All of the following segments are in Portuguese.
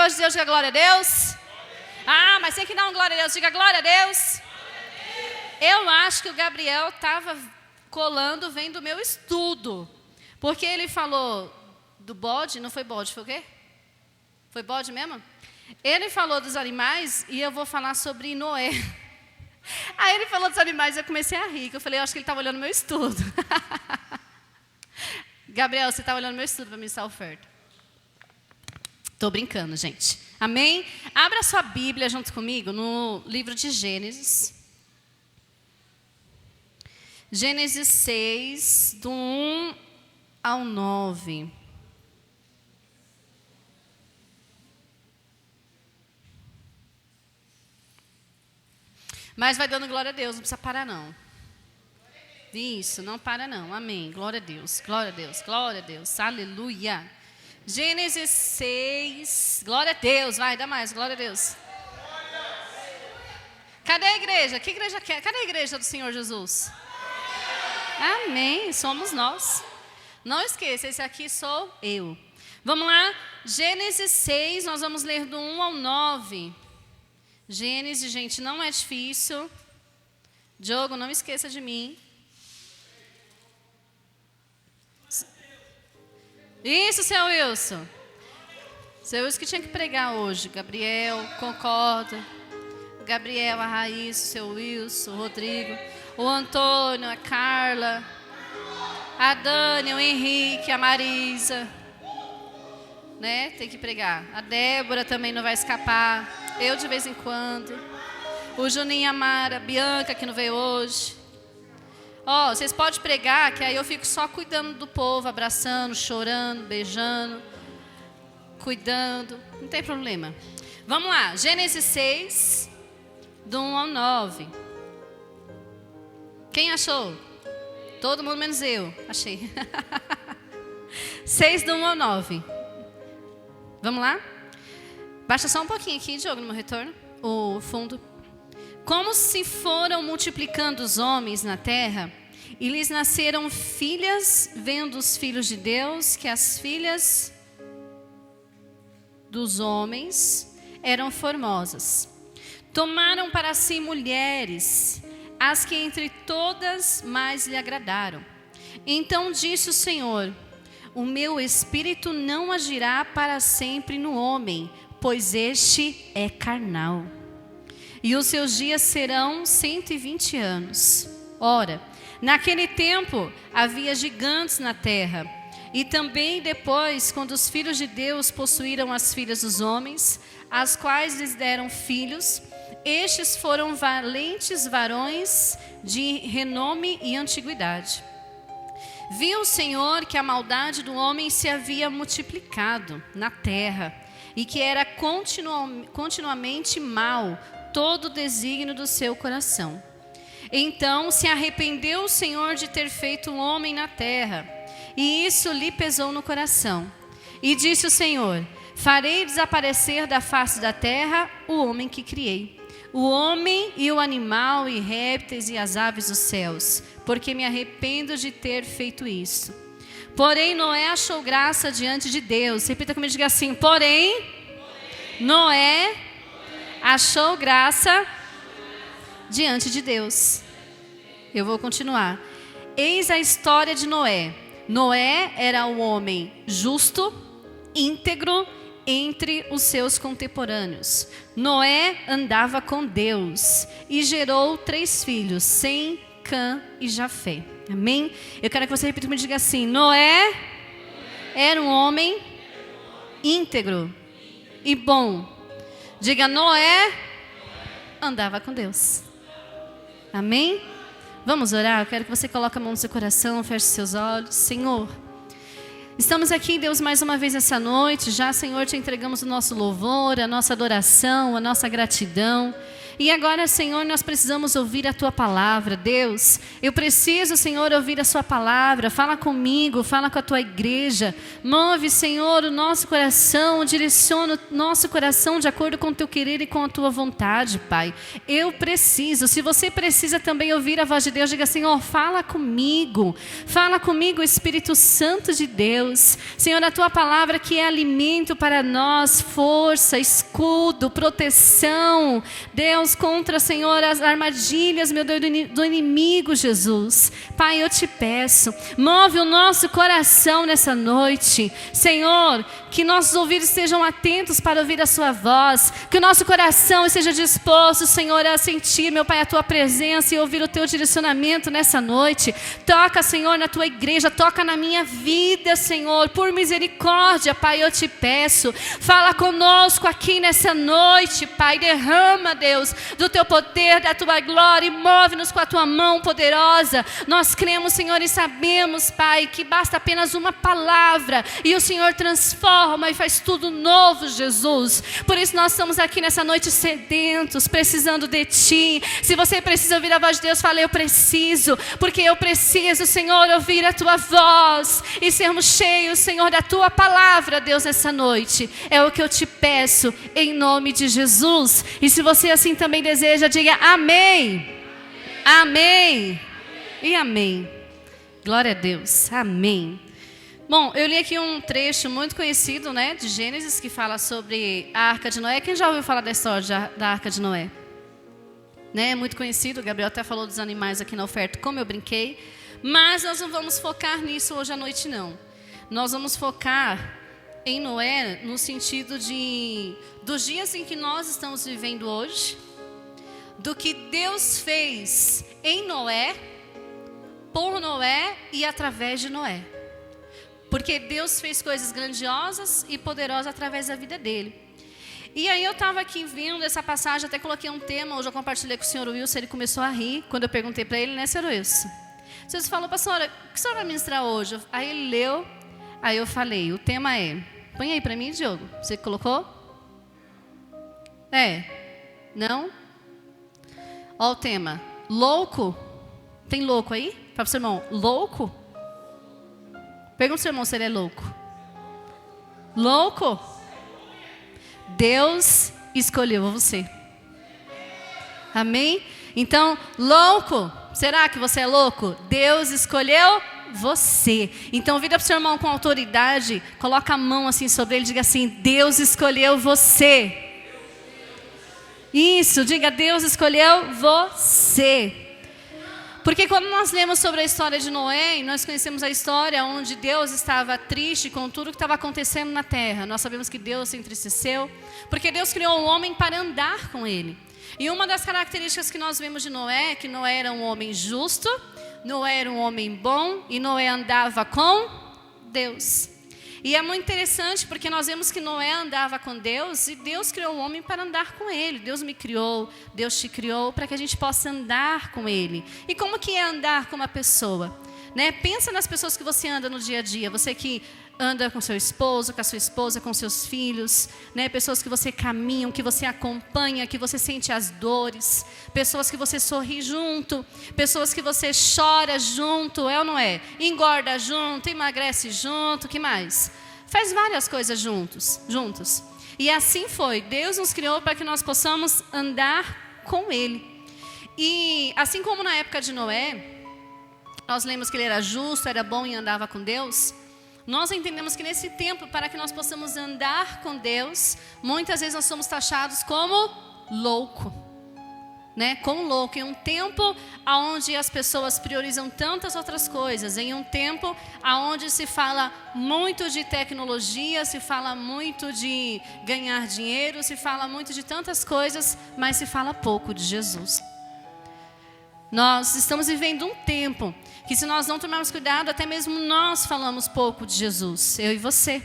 hoje Deus, diga glória a Deus. Ah, mas tem que dar um glória a Deus, diga glória a Deus. Eu acho que o Gabriel estava colando, vendo o meu estudo. Porque ele falou do bode, não foi bode, foi o quê? Foi bode mesmo? Ele falou dos animais e eu vou falar sobre Noé. Aí ele falou dos animais e eu comecei a rir. Eu falei, eu acho que ele estava olhando meu estudo. Gabriel, você está olhando meu estudo para me dar oferta. Estou brincando, gente. Amém? Abra sua Bíblia junto comigo no livro de Gênesis. Gênesis 6, do 1 ao 9. Mas vai dando glória a Deus, não precisa parar não. Isso, não para não. Amém. Glória a Deus, glória a Deus, glória a Deus. Aleluia. Gênesis 6. Glória a Deus. Vai, dá mais. Glória a Deus. Cadê a igreja? Que igreja quer? Cadê a igreja do Senhor Jesus? Amém. Somos nós. Não esqueça, esse aqui sou eu. Vamos lá. Gênesis 6, nós vamos ler do 1 ao 9. Gênesis, gente, não é difícil. Diogo, não esqueça de mim. Isso, seu Wilson. Seu Wilson que tinha que pregar hoje. Gabriel, concorda. Gabriel, a Raíssa, o seu Wilson, o Rodrigo, o Antônio, a Carla, a Dani, o Henrique, a Marisa. Né? Tem que pregar. A Débora também não vai escapar. Eu de vez em quando. O Juninho e a Mara, a Bianca que não veio hoje. Ó, vocês podem pregar, que aí eu fico só cuidando do povo, abraçando, chorando, beijando, cuidando. Não tem problema. Vamos lá, Gênesis 6, do 1 ao 9. Quem achou? Todo mundo menos eu. Achei. 6 do 1 ao 9. Vamos lá? Baixa só um pouquinho aqui, Diogo, no meu retorno. O fundo. Como se foram multiplicando os homens na terra, e lhes nasceram filhas, vendo os filhos de Deus, que as filhas dos homens eram formosas. Tomaram para si mulheres, as que entre todas mais lhe agradaram. Então disse o Senhor: o meu espírito não agirá para sempre no homem, pois este é carnal. E os seus dias serão 120 anos. Ora, naquele tempo havia gigantes na terra. E também depois, quando os filhos de Deus possuíram as filhas dos homens, as quais lhes deram filhos, estes foram valentes varões de renome e antiguidade. Viu o Senhor que a maldade do homem se havia multiplicado na terra, e que era continuamente mau todo o desígnio do seu coração. Então se arrependeu o Senhor de ter feito o homem na terra, e isso lhe pesou no coração. E disse o Senhor: farei desaparecer da face da terra o homem que criei, o homem e o animal e répteis e as aves dos céus, porque me arrependo de ter feito isso. Porém Noé achou graça diante de Deus. Repita comigo, diga assim: porém Noé achou graça diante de Deus. Eu vou continuar. Eis a história de Noé. Noé era um homem justo, íntegro entre os seus contemporâneos. Noé andava com Deus e gerou 3 filhos, Sem, Cã e Jafé. Amém? Eu quero que você repita comigo e diga assim: Noé era um homem íntegro e bom. Diga: Noé andava com Deus. Amém? Vamos orar? Eu quero que você coloque a mão no seu coração, feche seus olhos. Senhor, estamos aqui, Deus, mais uma vez essa noite. Já, Senhor, te entregamos o nosso louvor, a nossa adoração, a nossa gratidão. E agora, Senhor, nós precisamos ouvir a Tua palavra. Deus, eu preciso, Senhor, ouvir a Sua palavra. Fala comigo, fala com a Tua igreja. Move, Senhor, o nosso coração, direciona o nosso coração de acordo com o Teu querer e com a Tua vontade, Pai. Eu preciso. Se você precisa também ouvir a voz de Deus, diga, Senhor, fala comigo. Fala comigo, Espírito Santo de Deus. Senhor, a Tua palavra que é alimento para nós, força, escudo, proteção. Deus, contra, Senhor, as armadilhas, meu Deus, do inimigo, Jesus. Pai, eu te peço, move o nosso coração nessa noite. Senhor, que nossos ouvidos estejam atentos para ouvir a Sua voz. Que o nosso coração esteja disposto, Senhor, a sentir, meu Pai, a Tua presença e ouvir o Teu direcionamento nessa noite. Toca, Senhor, na Tua igreja, toca na minha vida, Senhor. Por misericórdia, Pai, eu te peço. Fala conosco aqui nessa noite, Pai. Derrama, Deus, do Teu poder, da Tua glória e move-nos com a Tua mão poderosa. Nós cremos, Senhor, e sabemos, Pai, que basta apenas uma palavra e o Senhor transforma e faz tudo novo, Jesus. Por isso nós estamos aqui nessa noite sedentos, precisando de Ti. Se você precisa ouvir a voz de Deus, fala, eu preciso, porque eu preciso, Senhor, ouvir a Tua voz e sermos cheios, Senhor, da Tua palavra, Deus, nessa noite. É o que eu te peço, em nome de Jesus. E se você assim também deseja, diga amém. Amém. E amém. Glória a Deus. Amém. Bom, eu li aqui um trecho muito conhecido, né, de Gênesis, que fala sobre a Arca de Noé. Quem já ouviu falar da história da Arca de Noé? Né, muito conhecido, o Gabriel até falou dos animais aqui na oferta, como eu brinquei. Mas nós não vamos focar nisso hoje à noite, não. Nós vamos focar em Noé no sentido dos dias em que nós estamos vivendo hoje, do que Deus fez em Noé, por Noé e através de Noé. Porque Deus fez coisas grandiosas e poderosas através da vida dele. E aí eu estava aqui vendo essa passagem, até coloquei um tema, hoje eu compartilhei com o senhor Wilson, ele começou a rir quando eu perguntei para ele, né, senhor Wilson? O senhor falou, pastora, o que o senhor vai ministrar hoje? Aí ele leu, aí eu falei, o tema é, põe aí para mim, Diogo, você que colocou? Não? Olha o tema, louco, tem louco aí? Fala para o seu irmão, louco? Pergunta ao seu irmão se ele é louco. Louco? Deus escolheu você. Amém? Então, louco, será que você é louco? Deus escolheu você. Então, vira para o seu irmão com autoridade, coloca a mão assim sobre ele, diga assim, Deus escolheu você. Isso, diga, Deus escolheu você. Porque quando nós lemos sobre a história de Noé, nós conhecemos a história onde Deus estava triste com tudo que estava acontecendo na terra. Nós sabemos que Deus se entristeceu, porque Deus criou o homem para andar com ele. E uma das características que nós vemos de Noé é que Noé era um homem justo, Noé era um homem bom e Noé andava com Deus. E é muito interessante porque nós vemos que Noé andava com Deus e Deus criou o homem para andar com ele. Deus me criou, Deus te criou para que a gente possa andar com ele. E como que é andar com uma pessoa? Né? Pensa nas pessoas que você anda no dia a dia. Você que anda com seu esposo, com a sua esposa, com seus filhos, né? Pessoas que você caminha, que você acompanha, que você sente as dores, pessoas que você sorri junto, pessoas que você chora junto, é ou não é? Engorda junto, emagrece junto, que mais? Faz várias coisas juntos. E assim foi, Deus nos criou para que nós possamos andar com Ele. E assim como na época de Noé, nós lemos que ele era justo, era bom e andava com Deus. Nós entendemos que nesse tempo, para que nós possamos andar com Deus, muitas vezes nós somos taxados como louco, né? Como louco, em um tempo onde as pessoas priorizam tantas outras coisas, em um tempo onde se fala muito de tecnologia, se fala muito de ganhar dinheiro, se fala muito de tantas coisas, mas se fala pouco de Jesus. Nós estamos vivendo um tempo que, se nós não tomarmos cuidado, até mesmo nós falamos pouco de Jesus, eu e você.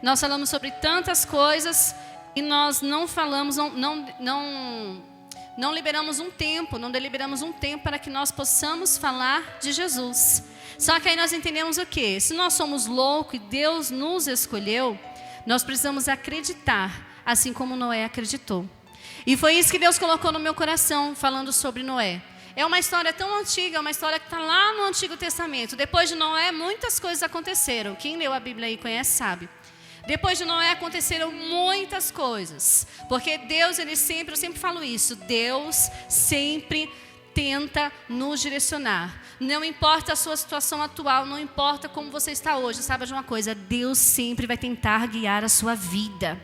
Nós falamos sobre tantas coisas e nós não falamos, não liberamos um tempo, não deliberamos um tempo para que nós possamos falar de Jesus. Só que aí nós entendemos o quê? Se nós somos loucos e Deus nos escolheu, nós precisamos acreditar, assim como Noé acreditou. E foi isso que Deus colocou no meu coração, falando sobre Noé. É uma história tão antiga, é uma história que está lá no Antigo Testamento. Depois de Noé, muitas coisas aconteceram. Quem leu a Bíblia aí conhece, sabe. Depois de Noé aconteceram muitas coisas. Porque Deus, eu sempre falo isso, Deus sempre tenta nos direcionar. Não importa a sua situação atual, não importa como você está hoje. Sabe de uma coisa, Deus sempre vai tentar guiar a sua vida.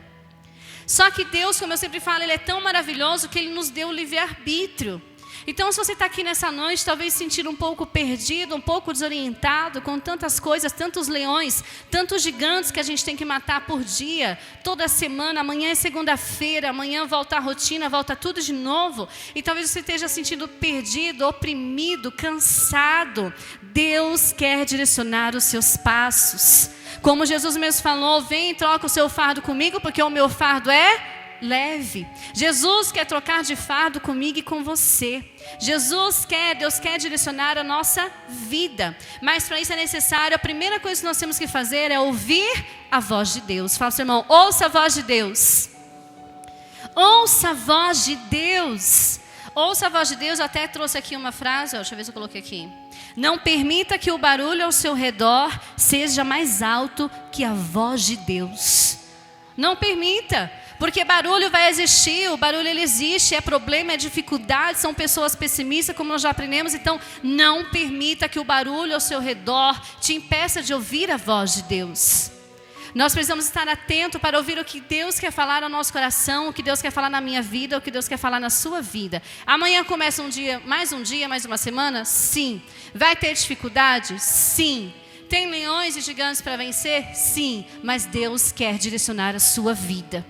Só que Deus, como eu sempre falo, Ele é tão maravilhoso que Ele nos deu o livre-arbítrio. Então, se você está aqui nessa noite, talvez se sentir um pouco perdido, um pouco desorientado, com tantas coisas, tantos leões, tantos gigantes que a gente tem que matar por dia, toda semana, amanhã é segunda-feira, amanhã volta a rotina, volta tudo de novo. E talvez você esteja sentindo perdido, oprimido, cansado. Deus quer direcionar os seus passos. Como Jesus mesmo falou, vem e troca o seu fardo comigo, porque o meu fardo é leve. Jesus quer trocar de fardo comigo e com você. Deus quer direcionar a nossa vida. Mas para isso é necessário, a primeira coisa que nós temos que fazer é ouvir a voz de Deus. Fala para o seu irmão, ouça a voz de Deus. Ouça a voz de Deus. Ouça a voz de Deus. Eu até trouxe aqui uma frase, deixa eu ver se eu coloquei aqui. Não permita que o barulho ao seu redor seja mais alto que a voz de Deus. Não permita. Porque barulho vai existir, o barulho ele existe, é problema, é dificuldade, são pessoas pessimistas, como nós já aprendemos. Então, não permita que o barulho ao seu redor te impeça de ouvir a voz de Deus. Nós precisamos estar atentos para ouvir o que Deus quer falar ao nosso coração, o que Deus quer falar na minha vida, o que Deus quer falar na sua vida. Amanhã começa um dia, mais uma semana? Sim. Vai ter dificuldade? Sim. Tem leões e gigantes para vencer? Sim. Mas Deus quer direcionar a sua vida.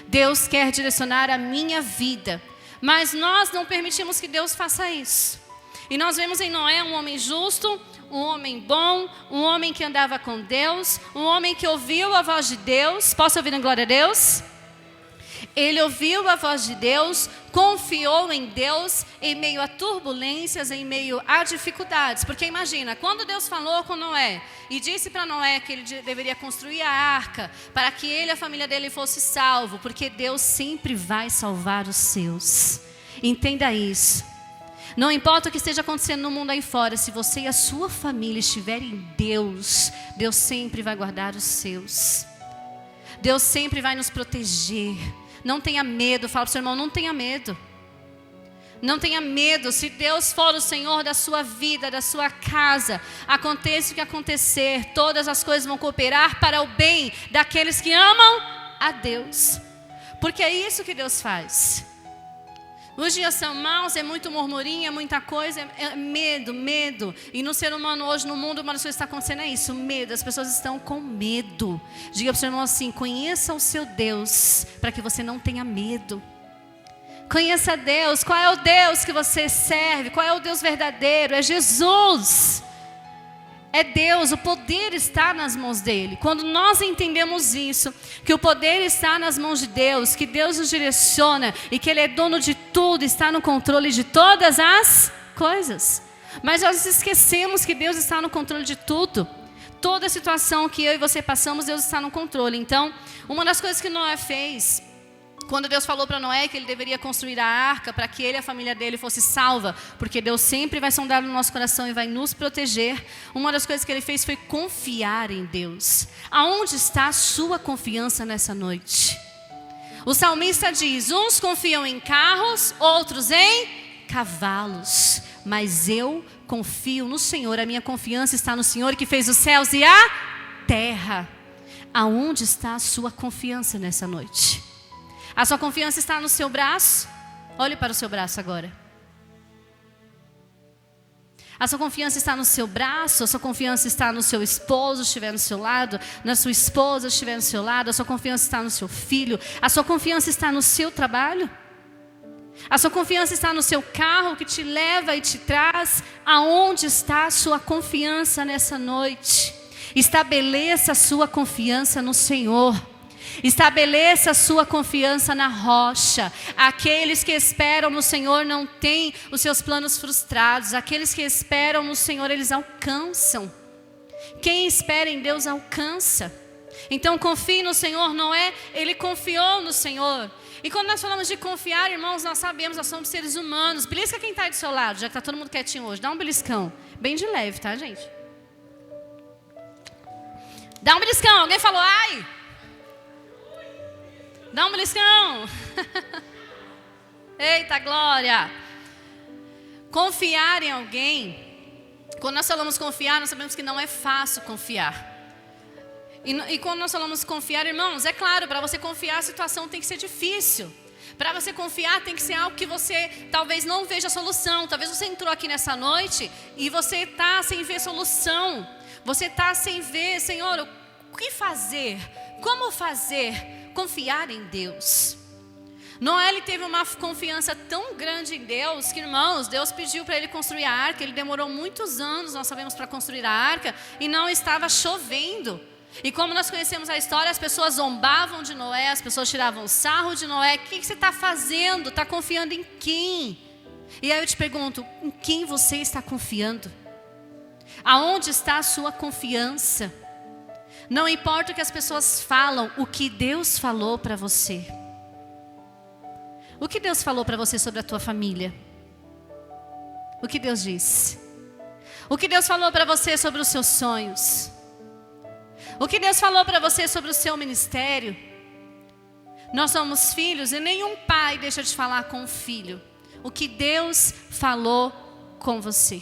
Deus quer direcionar a minha vida. Mas nós não permitimos que Deus faça isso. E nós vemos em Noé um homem justo, um homem bom, um homem que andava com Deus, um homem que ouviu a voz de Deus. Posso ouvir em glória a Deus? Ele ouviu a voz de Deus, confiou em Deus em meio a turbulências, em meio a dificuldades. Porque imagina, quando Deus falou com Noé e disse para Noé que ele deveria construir a arca para que ele e a família dele fosse salvo, porque Deus sempre vai salvar os seus. Entenda isso. Não importa o que esteja acontecendo no mundo aí fora, se você e a sua família estiverem em Deus, Deus sempre vai guardar os seus. Deus sempre vai nos proteger. Não tenha medo, fala para o seu irmão, não tenha medo. Não tenha medo, se Deus for o Senhor da sua vida, da sua casa, aconteça o que acontecer, todas as coisas vão cooperar para o bem daqueles que amam a Deus. Porque é isso que Deus faz. Os dias são maus, é muito murmurinho, é muita coisa, é medo. E no ser humano hoje, no mundo, uma das coisas que está acontecendo é isso, medo. As pessoas estão com medo. Diga para o seu irmão assim, conheça o seu Deus, para que você não tenha medo. Conheça Deus, qual é o Deus que você serve, qual é o Deus verdadeiro, é Jesus. É Deus, o poder está nas mãos dele. Quando nós entendemos isso, que o poder está nas mãos de Deus, que Deus nos direciona e que Ele é dono de tudo, está no controle de todas as coisas. Mas nós esquecemos que Deus está no controle de tudo. Toda situação que eu e você passamos, Deus está no controle. Então, uma das coisas que Noé fez, quando Deus falou para Noé que ele deveria construir a arca para que ele e a família dele fosse salva, porque Deus sempre vai sondar no nosso coração e vai nos proteger, uma das coisas que ele fez foi confiar em Deus. Aonde está a sua confiança nessa noite? O salmista diz, uns confiam em carros, outros em cavalos, mas eu confio no Senhor, a minha confiança está no Senhor que fez os céus e a terra. Aonde está a sua confiança nessa noite? A sua confiança está no seu braço? Olhe para o seu braço agora. A sua confiança está no seu braço? A sua confiança está no seu esposo, estiver no seu lado? Na sua esposa, estiver no seu lado? A sua confiança está no seu filho? A sua confiança está no seu trabalho? A sua confiança está no seu carro que te leva e te traz? Aonde está a sua confiança nessa noite? Estabeleça a sua confiança no Senhor. Estabeleça a sua confiança na rocha. Aqueles que esperam no Senhor não têm os seus planos frustrados. Aqueles que esperam no Senhor, eles alcançam. Quem espera em Deus alcança. Então confie no Senhor. Noé, ele confiou no Senhor. E quando nós falamos de confiar, irmãos, nós sabemos, nós somos seres humanos. Belisca quem está do seu lado, já que está todo mundo quietinho hoje. Dá um beliscão, bem de leve, tá, gente? Dá um beliscão. Alguém falou ai? Dá um beliscão. Eita glória. Confiar em alguém. Quando nós falamos confiar, nós sabemos que não é fácil confiar. E quando nós falamos confiar, irmãos, é claro, para você confiar a situação tem que ser difícil. Para você confiar tem que ser algo que você talvez não veja solução. Talvez você entrou aqui nessa noite e você está sem ver solução. Você está sem ver, Senhor, o que fazer? Como fazer? Confiar em Deus. Noé, ele teve uma confiança tão grande em Deus que, irmãos, Deus pediu para ele construir a arca. Ele demorou muitos anos, nós sabemos, para construir a arca e não estava chovendo. E como nós conhecemos a história, as pessoas zombavam de Noé, as pessoas tiravam sarro de Noé. O que você está fazendo? Está confiando em quem? E aí eu te pergunto, em quem você está confiando? Aonde está a sua confiança? Não importa o que as pessoas falam, o que Deus falou para você. O que Deus falou para você sobre a tua família? O que Deus disse? O que Deus falou para você sobre os seus sonhos? O que Deus falou para você sobre o seu ministério? Nós somos filhos e nenhum pai deixa de falar com o filho. O que Deus falou com você.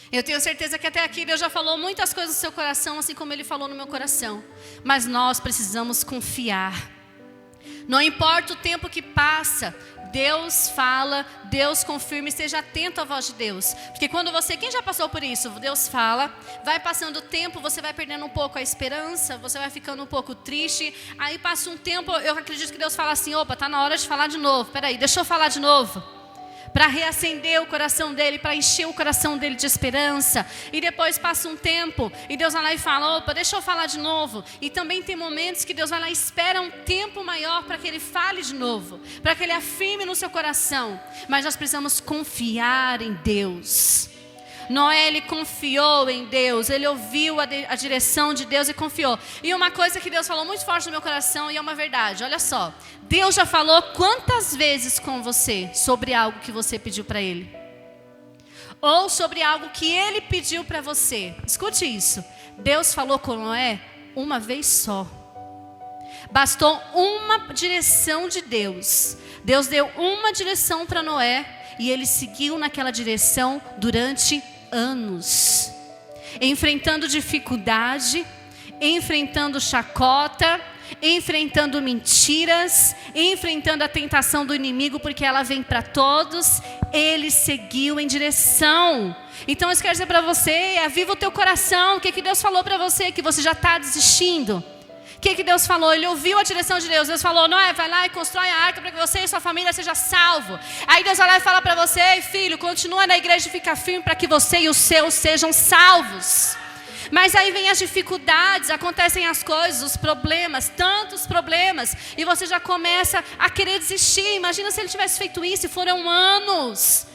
Eu tenho certeza que até aqui Deus já falou muitas coisas no seu coração, assim como Ele falou no meu coração. Mas nós precisamos confiar. Não importa o tempo que passa, Deus fala, Deus confirma, e esteja atento à voz de Deus. Porque quando você, quem já passou por isso? Deus fala, vai passando o tempo, você vai perdendo um pouco a esperança, você vai ficando um pouco triste. Aí passa um tempo, eu acredito que Deus fala assim, opa, está na hora de falar de novo. Peraí, deixa eu falar de novo. Para reacender o coração dele, para encher o coração dele de esperança. E depois passa um tempo e Deus vai lá e fala, opa, deixa eu falar de novo. E também tem momentos que Deus vai lá e espera um tempo maior para que ele fale de novo, para que ele afirme no seu coração. Mas nós precisamos confiar em Deus. Noé, ele confiou em Deus, ele ouviu a direção de Deus e confiou. E uma coisa que Deus falou muito forte no meu coração, e é uma verdade, olha só. Deus já falou quantas vezes com você sobre algo que você pediu para Ele? Ou sobre algo que Ele pediu para você? Escute isso, Deus falou com Noé uma vez só. Bastou uma direção de Deus. Deus deu uma direção para Noé e ele seguiu naquela direção durante anos, enfrentando dificuldade, enfrentando chacota, enfrentando mentiras, enfrentando a tentação do inimigo, porque ela vem para todos. Ele seguiu em direção. Então eu quero dizer para você, aviva o teu coração. O que Deus falou para você, que você já está desistindo? O que Deus falou? Ele ouviu a direção de Deus. Deus falou, Noé, vai lá e constrói a arca para que você e sua família sejam salvos. Aí Deus vai lá e fala para você, ei filho, continua na igreja e fica firme para que você e os seus sejam salvos. Mas aí vem as dificuldades, acontecem as coisas, os problemas, tantos problemas, e você já começa a querer desistir. Imagina se ele tivesse feito isso, e foram anos.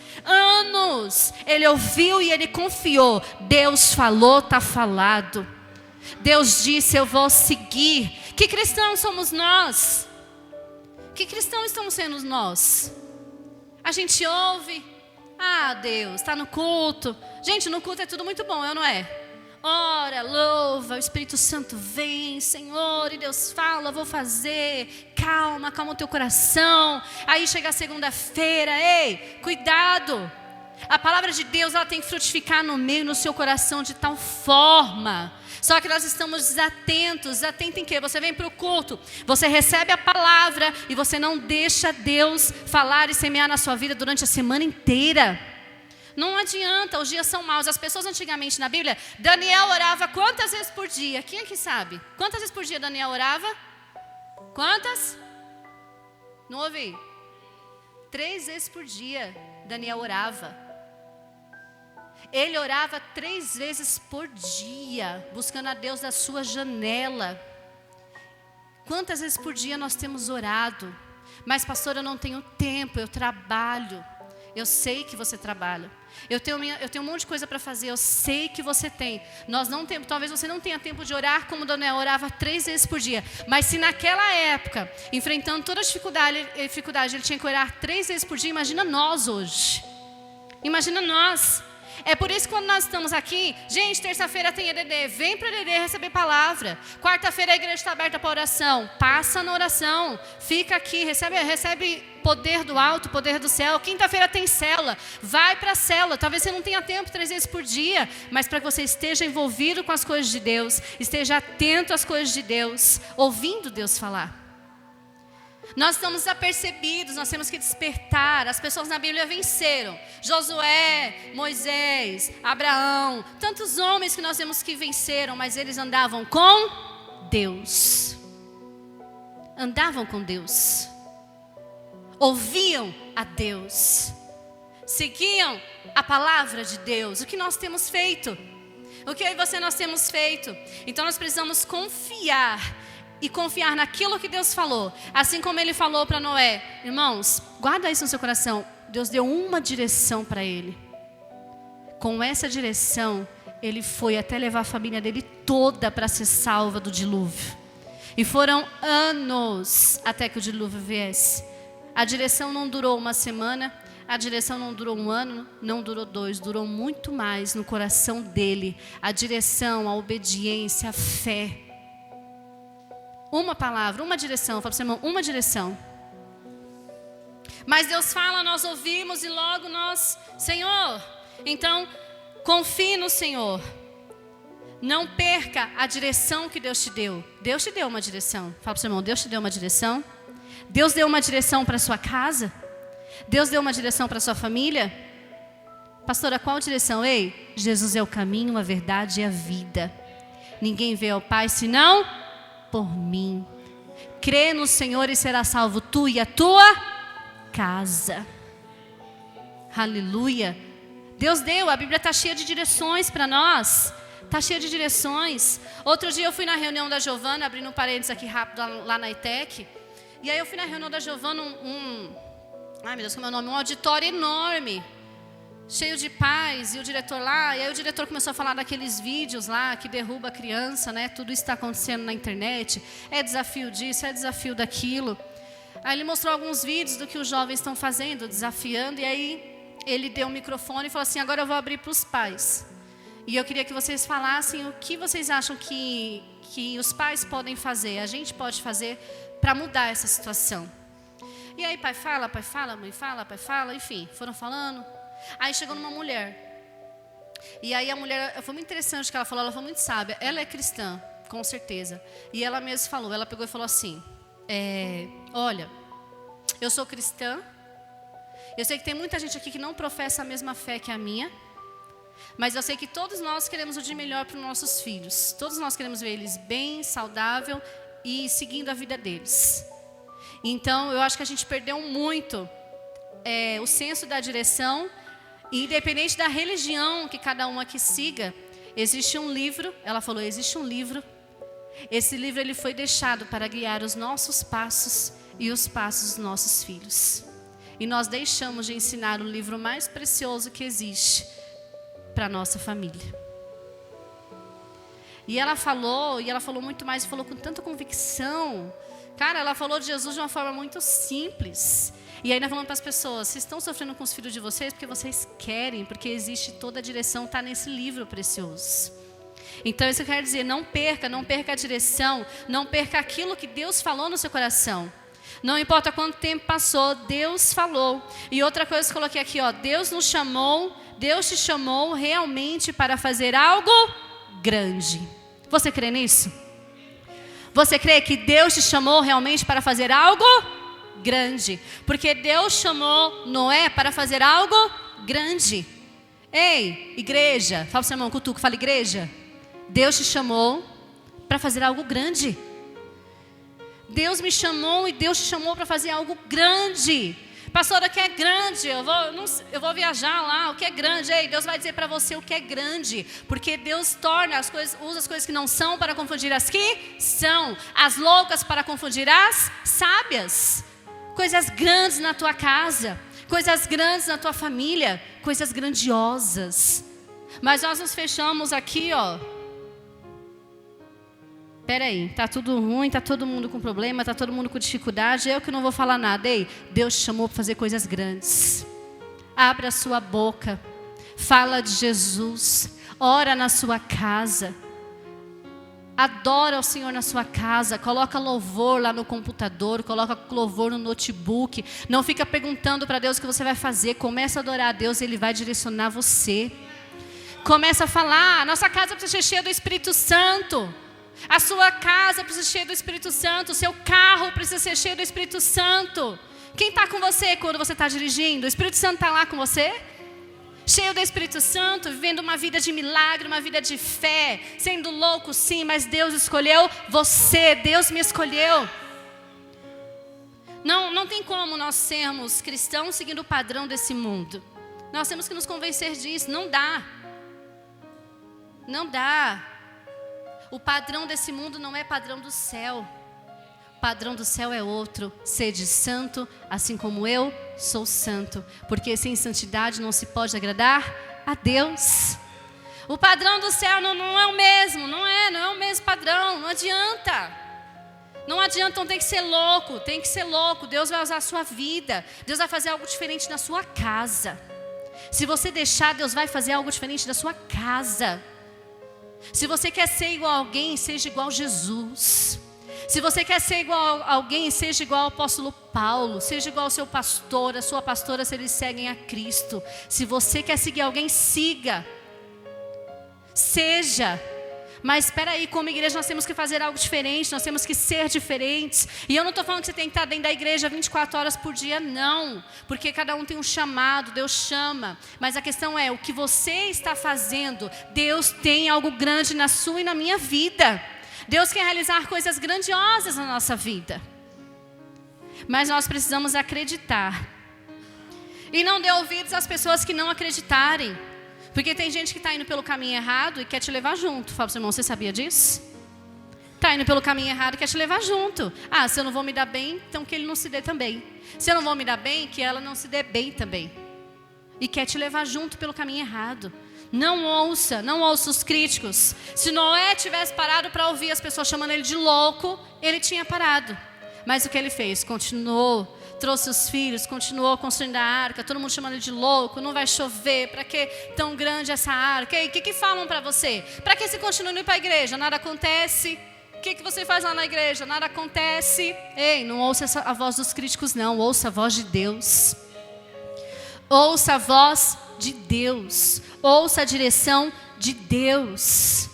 Ele ouviu e ele confiou. Deus falou, está falado. Deus disse, eu vou seguir. Que cristãos somos nós? Que cristãos estamos sendo nós? A gente ouve, Deus, está no culto. Gente, no culto é tudo muito bom, não é? Ora, louva, o Espírito Santo vem, Senhor, e Deus fala, vou fazer. Calma o teu coração. Aí chega a segunda-feira, ei, cuidado. A palavra de Deus, ela tem que frutificar no meio, no seu coração de tal forma. Só que nós estamos desatentos. Atento em quê? Você vem para o culto, você recebe a palavra e você não deixa Deus falar e semear na sua vida durante a semana inteira. Não adianta, os dias são maus. As pessoas antigamente na Bíblia, Daniel orava quantas vezes por dia? Quem aqui sabe? Quantas vezes por dia Daniel orava? Quantas? Não ouvi. 3 vezes por dia Daniel orava. Ele orava 3 vezes por dia, buscando a Deus da sua janela. Quantas vezes por dia nós temos orado? Mas pastor, eu não tenho tempo, eu trabalho. Eu sei que você trabalha. Eu tenho um monte de coisa para fazer. Eu sei que você tem. Nós não temos. Talvez você não tenha tempo de orar como Daniel orava 3 vezes por dia. Mas se naquela época, enfrentando toda a dificuldade, ele tinha que orar 3 vezes por dia, imagina nós hoje. Imagina nós. É por isso que quando nós estamos aqui, gente, terça-feira tem EDD, vem para EDD receber palavra. Quarta-feira a igreja está aberta para oração, passa na oração, fica aqui, recebe poder do alto, poder do céu. Quinta-feira tem célula, vai para a célula. Talvez você não tenha tempo 3 vezes por dia, mas para que você esteja envolvido com as coisas de Deus, esteja atento às coisas de Deus, ouvindo Deus falar. Nós estamos desapercebidos, nós temos que despertar. As pessoas na Bíblia venceram. Josué, Moisés, Abraão, tantos homens que nós vemos que venceram, mas eles andavam com Deus. Andavam com Deus. Ouviam a Deus. Seguiam a palavra de Deus. O que nós temos feito? O que eu e você nós temos feito? Então nós precisamos confiar. E confiar naquilo que Deus falou. Assim como Ele falou para Noé. Irmãos, guarda isso no seu coração. Deus deu uma direção para ele. Com essa direção, ele foi até levar a família dele toda para ser salva do dilúvio. E foram anos até que o dilúvio viesse. A direção não durou uma semana. A direção não durou 1 ano, não durou 2, durou muito mais no coração dele. A direção, a obediência, a fé. Uma palavra, uma direção. Fala para o seu irmão, uma direção. Mas Deus fala, nós ouvimos e logo nós, Senhor. Então, confie no Senhor. Não perca a direção que Deus te deu. Deus te deu uma direção. Fala para o seu irmão, Deus te deu uma direção. Deus deu uma direção para a sua casa. Deus deu uma direção para a sua família. Pastora, qual direção? Ei, Jesus é o caminho, a verdade e a vida. Ninguém vê ao Pai senão por mim. Crê no Senhor e será salvo tu e a tua casa. Aleluia. Deus deu, a Bíblia está cheia de direções para nós. Está cheia de direções. Outro dia eu fui na reunião da Giovana, abrindo um parênteses aqui rápido lá na ITEC. E aí eu fui na reunião da Giovana, ai meu Deus, como é o nome? Um auditório enorme. Cheio de paz, e o diretor lá, e aí o diretor começou a falar daqueles vídeos lá, que derruba a criança, né? Tudo isso está acontecendo na internet, é desafio disso, é desafio daquilo. Aí ele mostrou alguns vídeos do que os jovens estão fazendo, desafiando, e aí ele deu o microfone e falou assim, agora eu vou abrir para os pais. E eu queria que vocês falassem o que vocês acham que os pais podem fazer, a gente pode fazer para mudar essa situação. E aí pai fala, mãe fala, pai fala, enfim, foram falando. Aí chegou numa mulher. E aí a mulher, foi muito interessante o que ela falou, ela foi muito sábia. Ela é cristã, com certeza. E ela mesma falou, ela pegou e falou assim, olha, eu sou cristã. Eu sei que tem muita gente aqui que não professa a mesma fé que a minha. Mas eu sei que todos nós queremos o de melhor para os nossos filhos. Todos nós queremos ver eles bem, saudável e seguindo a vida deles. Então eu acho que a gente perdeu muito o senso da direção. E independente da religião que cada um aqui siga, existe um livro, ela falou, existe um livro. Esse livro ele foi deixado para guiar os nossos passos e os passos dos nossos filhos. E nós deixamos de ensinar o livro mais precioso que existe para a nossa família. E ela falou muito mais, falou com tanta convicção. Cara, ela falou de Jesus de uma forma muito simples. E aí nós falamos para as pessoas, vocês estão sofrendo com os filhos de vocês porque vocês querem, porque existe toda a direção, está nesse livro precioso. Então isso quer dizer, não perca a direção, não perca aquilo que Deus falou no seu coração. Não importa quanto tempo passou, Deus falou. E outra coisa que eu coloquei aqui, Deus te chamou realmente para fazer algo grande. Você crê nisso? Você crê que Deus te chamou realmente para fazer algo grande? Porque Deus chamou Noé para fazer algo grande. Ei, igreja, fala para o seu irmão, cutuca, fala igreja. Deus te chamou para fazer algo grande. Deus me chamou e Deus te chamou para fazer algo grande. Pastora, o que é grande? Eu vou viajar lá, o que é grande? Ei, Deus vai dizer para você o que é grande. Porque Deus usa as coisas que não são para confundir as que são. As loucas para confundir as sábias. Coisas grandes na tua casa. coisas grandes na tua família, coisas grandiosas. Mas nós nos fechamos aqui, ó. Peraí, tá tudo ruim, tá todo mundo com problema, tá todo mundo com dificuldade, eu que não vou falar nada. Ei, Deus te chamou para fazer coisas grandes. Abra a sua boca, fala de Jesus, ora na sua casa. Adora o Senhor na sua casa, coloca louvor lá no computador, coloca louvor no notebook. Não fica perguntando para Deus o que você vai fazer. Começa a adorar a Deus, Ele vai direcionar você. Começa a falar, nossa casa precisa ser cheia do Espírito Santo. A sua casa precisa ser cheia do Espírito Santo. O seu carro precisa ser cheio do Espírito Santo. Quem está com você quando você está dirigindo? O Espírito Santo está lá com você? Cheio do Espírito Santo, vivendo uma vida de milagre, uma vida de fé, sendo louco sim, mas Deus escolheu você, Deus me escolheu. Não tem como nós sermos cristãos seguindo o padrão desse mundo. Nós temos que nos convencer disso, não dá. Não dá. O padrão desse mundo não é padrão do céu. O padrão do céu é outro. Sede santo, assim como eu sou santo. Porque sem santidade não se pode agradar a Deus. O padrão do céu não é o mesmo. Não é o mesmo padrão. Não adianta. Não adianta, não tem que ser louco. Tem que ser louco. Deus vai usar a sua vida. Deus vai fazer algo diferente na sua casa. Se você deixar, Deus vai fazer algo diferente na sua casa. Se você quer ser igual a alguém, seja igual a Jesus. Se você quer ser igual a alguém, seja igual ao apóstolo Paulo. Seja igual ao seu pastor, a sua pastora, se eles seguem a Cristo. Se você quer seguir alguém, siga. Seja. Mas espera aí, como igreja nós temos que fazer algo diferente. Nós temos que ser diferentes. E eu não estou falando que você tem que estar dentro da igreja 24 horas por dia, não. Porque cada um tem um chamado, Deus chama. Mas a questão é, o que você está fazendo, Deus tem algo grande na sua e na minha vida. Deus quer realizar coisas grandiosas na nossa vida. Mas nós precisamos acreditar. E não dê ouvidos às pessoas que não acreditarem. Porque tem gente que está indo pelo caminho errado e quer te levar junto. Fala para o seu irmão, você sabia disso? Está indo pelo caminho errado e quer te levar junto. Ah, se eu não vou me dar bem, então que ele não se dê também. Se eu não vou me dar bem, que ela não se dê bem também. E quer te levar junto pelo caminho errado. Não ouça os críticos. Se Noé tivesse parado para ouvir as pessoas chamando ele de louco, ele tinha parado. Mas o que ele fez? Continuou, trouxe os filhos, continuou construindo a arca, todo mundo chamando ele de louco, não vai chover, para que tão grande essa arca? E o que falam para você? Para que você continue indo para a igreja? Nada acontece. O que você faz lá na igreja? Nada acontece. Ei, não ouça a voz dos críticos não, ouça a voz de Deus. Ouça a voz de Deus. Ouça a direção de Deus.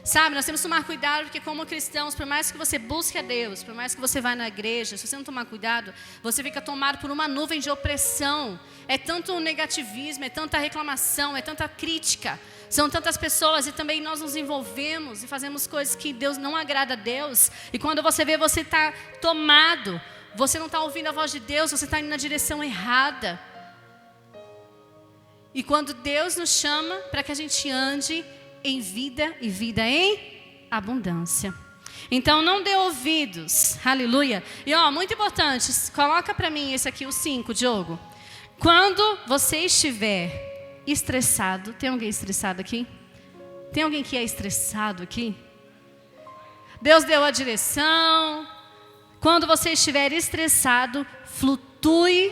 Sabe, nós temos que tomar cuidado, porque como cristãos, por mais que você busque a Deus, por mais que você vá na igreja, se você não tomar cuidado, você fica tomado por uma nuvem de opressão. É tanto negativismo, é tanta reclamação, é tanta crítica. São tantas pessoas e também nós nos envolvemos e fazemos coisas que Deus não agrada a Deus. E quando você vê, você está tomado. Você não está ouvindo a voz de Deus, você está indo na direção errada. E quando Deus nos chama para que a gente ande em vida e vida em abundância. Então não dê ouvidos, aleluia. E muito importante, coloca para mim esse aqui, o 5, Diogo. Quando você estiver estressado, tem alguém estressado aqui? Tem alguém que é estressado aqui? Deus deu a direção. Quando você estiver estressado, flutue.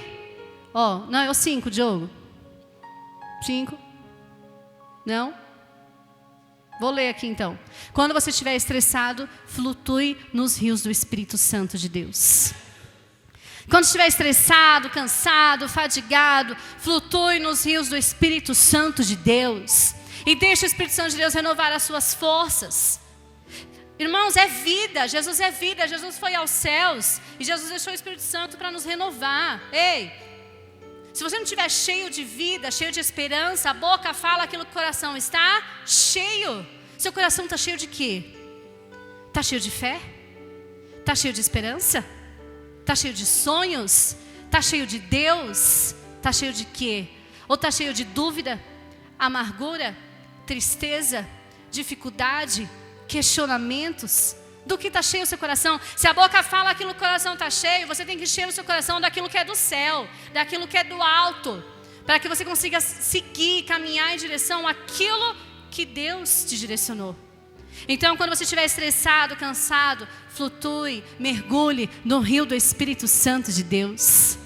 Não, é o 5, Diogo. 5? Não? Vou ler aqui então. Quando você estiver estressado, flutue nos rios do Espírito Santo de Deus. Quando estiver estressado, cansado, fadigado, flutue nos rios do Espírito Santo de Deus. E deixe o Espírito Santo de Deus renovar as suas forças. Irmãos, é vida. Jesus é vida. Jesus foi aos céus. E Jesus deixou o Espírito Santo para nos renovar. Ei! Se você não estiver cheio de vida, cheio de esperança, a boca fala aquilo que o coração está cheio. Seu coração está cheio de quê? Está cheio de fé? Está cheio de esperança? Está cheio de sonhos? Está cheio de Deus? Está cheio de quê? Ou está cheio de dúvida, amargura, tristeza, dificuldade, questionamentos? do que está cheio o seu coração. Se a boca fala aquilo que o coração está cheio, você tem que encher o seu coração daquilo que é do céu, daquilo que é do alto, para que você consiga seguir, caminhar em direção àquilo que Deus te direcionou. Então, quando você estiver estressado, cansado, flutue, mergulhe no rio do Espírito Santo de Deus.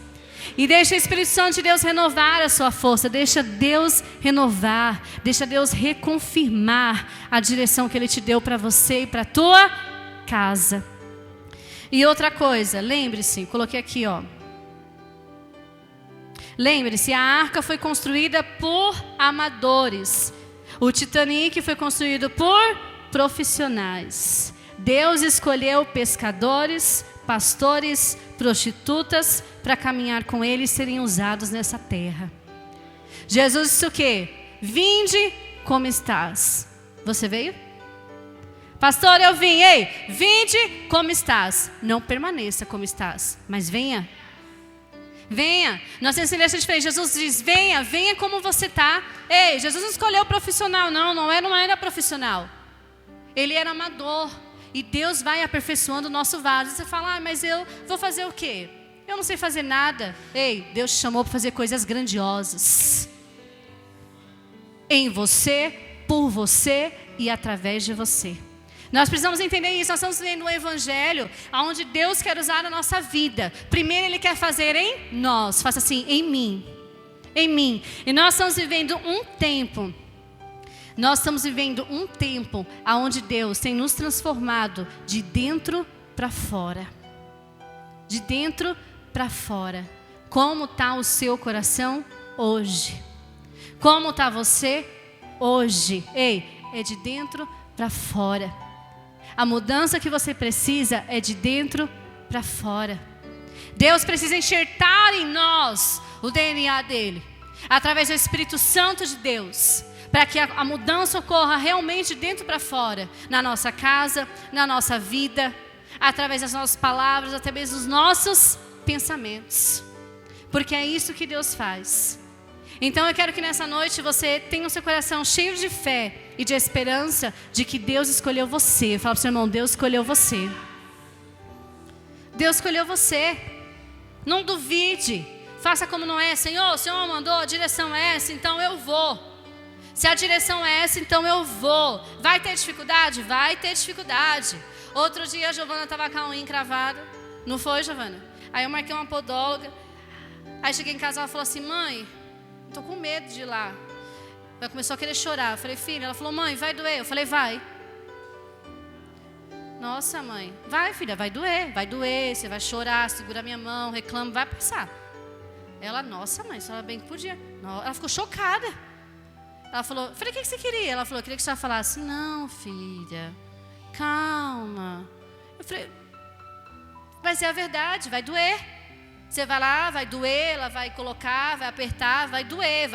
E deixa o Espírito Santo de Deus renovar a sua força. Deixa Deus renovar. Deixa Deus reconfirmar a direção que Ele te deu para você e para a tua casa. E outra coisa, lembre-se, coloquei aqui, ó. Lembre-se, a arca foi construída por amadores. O Titanic foi construído por profissionais. Deus escolheu pescadores, pastores, prostitutas para caminhar com Ele e serem usados nessa terra. Jesus disse o quê? Vinde como estás. Você veio? Pastor, eu vim. Ei, vinde como estás. Não permaneça como estás, mas venha. Venha. Nós temos semelhança diferente. Jesus diz, venha como você está. Ei, Jesus não escolheu profissional, não era profissional. Ele era amador. E Deus vai aperfeiçoando o nosso vaso. Você fala, mas eu vou fazer o quê? Eu não sei fazer nada. Ei, Deus te chamou para fazer coisas grandiosas. Em você, por você e através de você. Nós precisamos entender isso. Nós estamos vivendo um evangelho onde Deus quer usar a nossa vida. Primeiro Ele quer fazer em nós. Faça assim, em mim. Em mim. E nós estamos vivendo um tempo. Nós estamos vivendo um tempo onde Deus tem nos transformado de dentro para fora. De dentro para fora. Como está o seu coração hoje? Como está você hoje? Ei, é de dentro para fora. A mudança que você precisa é de dentro para fora. Deus precisa enxertar em nós o DNA dele, através do Espírito Santo de Deus, para que a mudança ocorra realmente dentro para fora, na nossa casa, na nossa vida, através das nossas palavras, através dos nossos pensamentos. Porque é isso que Deus faz. Então eu quero que nessa noite você tenha o seu coração cheio de fé e de esperança de que Deus escolheu você. Fala para o seu irmão, Deus escolheu você. Deus escolheu você. Não duvide. Faça como não é. Senhor, o Senhor mandou, a direção é essa, então eu vou. Se a direção é essa, então eu vou. Vai ter dificuldade? Vai ter dificuldade. Outro dia a Giovana estava com a unha encravada. Não foi, Giovana? Aí eu marquei uma podóloga. Aí cheguei em casa e ela falou assim, mãe, estou com medo de ir lá. Ela começou a querer chorar. Eu falei, filha, ela falou, mãe, vai doer. Eu falei, vai. Nossa, mãe, vai, filha, vai doer, você vai chorar, segura minha mão, reclama, vai passar. Ela, nossa, mãe, só bem que podia. Ela ficou chocada. Ela falou, eu falei, o que você queria? Ela falou, eu queria que você falasse, não, filha, calma. Eu falei, mas é a verdade, vai doer. Você vai lá, vai doer, ela vai colocar, vai apertar, vai doer.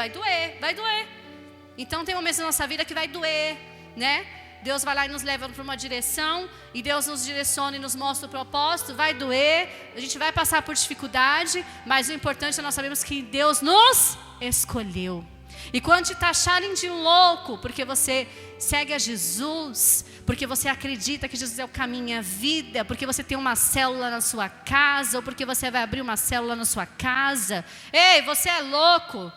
Então tem momentos na nossa vida que vai doer, né? Deus vai lá e nos leva para uma direção, e Deus nos direciona e nos mostra o propósito, vai doer, a gente vai passar por dificuldade, mas o importante é nós sabemos que Deus nos escolheu. E quando te taxarem de louco, porque você segue a Jesus, porque você acredita que Jesus é o caminho e a vida, porque você tem uma célula na sua casa, ou porque você vai abrir uma célula na sua casa, ei, você é louco.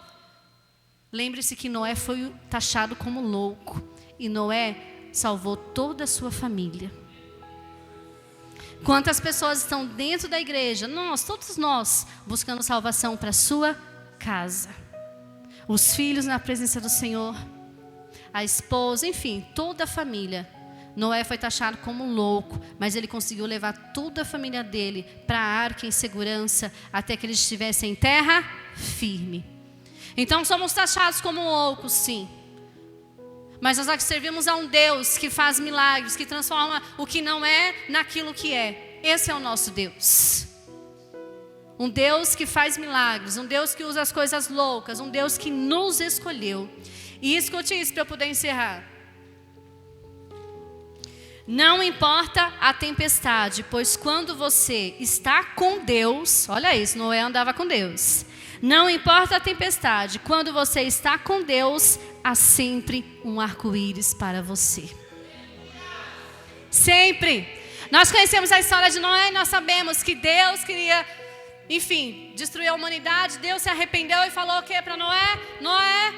Lembre-se que Noé foi taxado como louco, e Noé salvou toda a sua família. Quantas pessoas estão dentro da igreja, todos nós, buscando salvação para a sua casa. Os filhos na presença do Senhor, a esposa, enfim, toda a família. Noé foi taxado como louco, mas ele conseguiu levar toda a família dele para a arca em segurança, até que eles estivessem em terra firme. Então somos taxados como loucos, sim. Mas nós servimos a um Deus que faz milagres, que transforma o que não é naquilo que é. Esse é o nosso Deus. Um Deus que faz milagres, um Deus que usa as coisas loucas, um Deus que nos escolheu. E escute isso para eu poder encerrar. Não importa a tempestade, pois quando você está com Deus, olha isso, Noé andava com Deus. Não importa a tempestade, quando você está com Deus, há sempre um arco-íris para você. Sempre. Nós conhecemos a história de Noé e nós sabemos que Deus queria, enfim, destruir a humanidade. Deus se arrependeu e falou o que para Noé? Noé,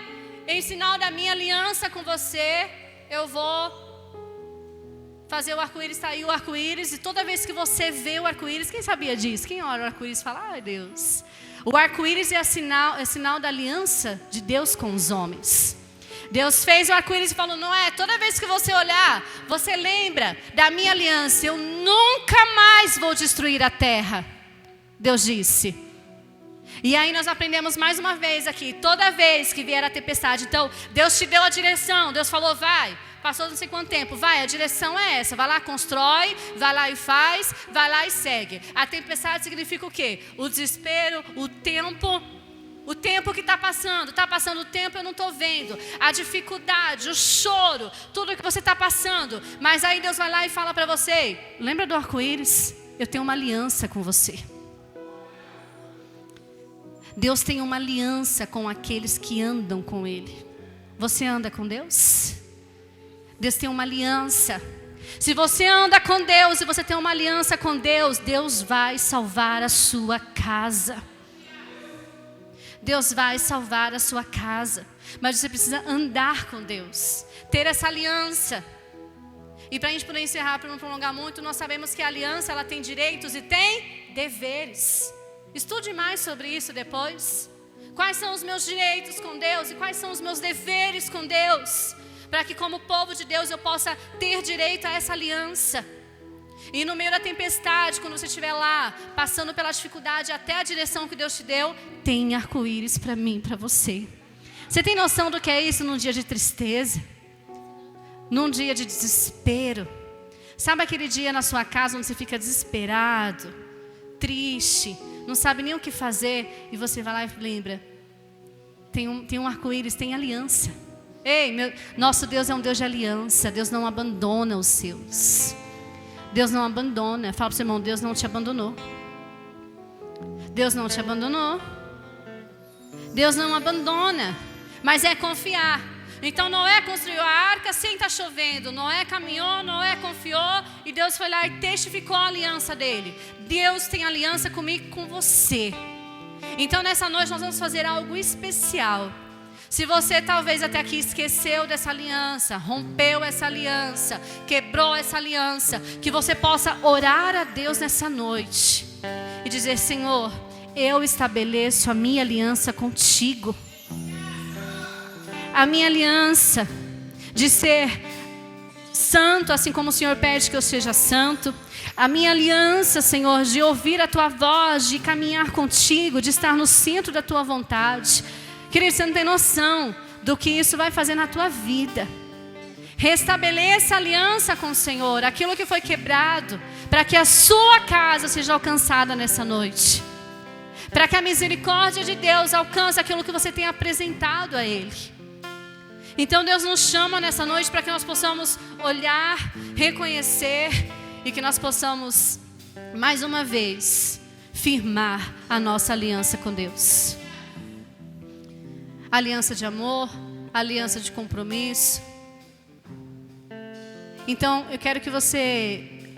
em sinal da minha aliança com você, eu vou fazer o arco-íris, sair o arco-íris. E toda vez que você vê o arco-íris, quem sabia disso? Quem olha o arco-íris e fala, ai Deus. O arco-íris é sinal da aliança de Deus com os homens. Deus fez o arco-íris e falou, Noé, toda vez que você olhar, você lembra da minha aliança. Eu nunca mais vou destruir a terra. Deus disse. E aí nós aprendemos mais uma vez aqui, toda vez que vier a tempestade, então Deus te deu a direção, Deus falou, vai, passou não sei quanto tempo, vai, a direção é essa, vai lá, constrói, vai lá e faz, vai lá e segue. A tempestade significa o quê? O desespero, o tempo que está passando o tempo, eu não estou vendo, a dificuldade, o choro, tudo que você está passando, mas aí Deus vai lá e fala para você, lembra do arco-íris? Eu tenho uma aliança com você. Deus tem uma aliança com aqueles que andam com Ele. Você anda com Deus? Deus tem uma aliança. Se você anda com Deus e você tem uma aliança com Deus, Deus vai salvar a sua casa. Deus vai salvar a sua casa. Mas você precisa andar com Deus, ter essa aliança. E para a gente poder encerrar, para não prolongar muito, nós sabemos que a aliança ela tem direitos e tem deveres. Estude mais sobre isso depois. Quais são os meus direitos com Deus e quais são os meus deveres com Deus, para que como povo de Deus eu possa ter direito a essa aliança. E no meio da tempestade, quando você estiver lá, passando pela dificuldade até a direção que Deus te deu, tem arco-íris para mim, para você. Você tem noção do que é isso num dia de tristeza? Num dia de desespero? Sabe aquele dia na sua casa onde você fica desesperado, triste, não sabe nem o que fazer, e você vai lá e lembra, tem um arco-íris, tem aliança. Ei, nosso Deus é um Deus de aliança. Deus não abandona os seus. Deus não abandona. Fala para o seu irmão, Deus não te abandonou. Deus não te abandonou. Deus não abandona, mas é confiar. Então Noé construiu a arca sem estar chovendo. Noé caminhou, Noé confiou e Deus foi lá e testificou a aliança dele. Deus tem aliança comigo e com você. Então nessa noite nós vamos fazer algo especial. Se você talvez até aqui esqueceu dessa aliança, rompeu essa aliança, quebrou essa aliança, que você possa orar a Deus nessa noite e dizer, Senhor, eu estabeleço a minha aliança contigo. A minha aliança de ser santo, assim como o Senhor pede que eu seja santo. A minha aliança, Senhor, de ouvir a Tua voz, de caminhar contigo, de estar no centro da Tua vontade. Querido, você não tem noção do que isso vai fazer na tua vida. Restabeleça a aliança com o Senhor, aquilo que foi quebrado, para que a sua casa seja alcançada nessa noite. Para que a misericórdia de Deus alcance aquilo que você tem apresentado a Ele. Então Deus nos chama nessa noite para que nós possamos olhar, reconhecer e que nós possamos, mais uma vez, firmar a nossa aliança com Deus. Aliança de amor, aliança de compromisso. Então eu quero que você,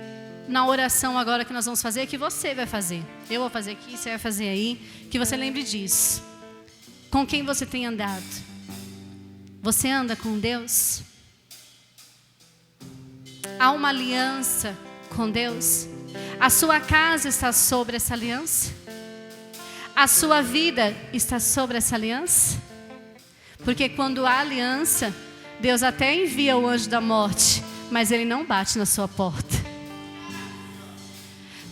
na oração agora que nós vamos fazer, que você vai fazer. Eu vou fazer aqui, você vai fazer aí. Que você lembre disso. Com quem você tem andado? Você anda com Deus? Há uma aliança com Deus? A sua casa está sobre essa aliança? A sua vida está sobre essa aliança? Porque quando há aliança, Deus até envia o anjo da morte, mas ele não bate na sua porta.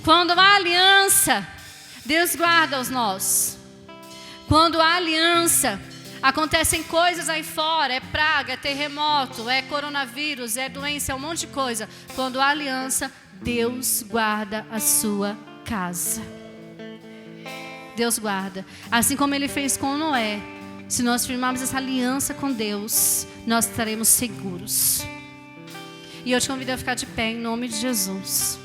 Quando há aliança, Deus guarda os nossos. Quando há aliança, acontecem coisas aí fora, é praga, é terremoto, é coronavírus, é doença, é um monte de coisa. Quando há aliança, Deus guarda a sua casa. Deus guarda. Assim como Ele fez com Noé. Se nós firmarmos essa aliança com Deus, nós estaremos seguros. E eu te convido a ficar de pé em nome de Jesus.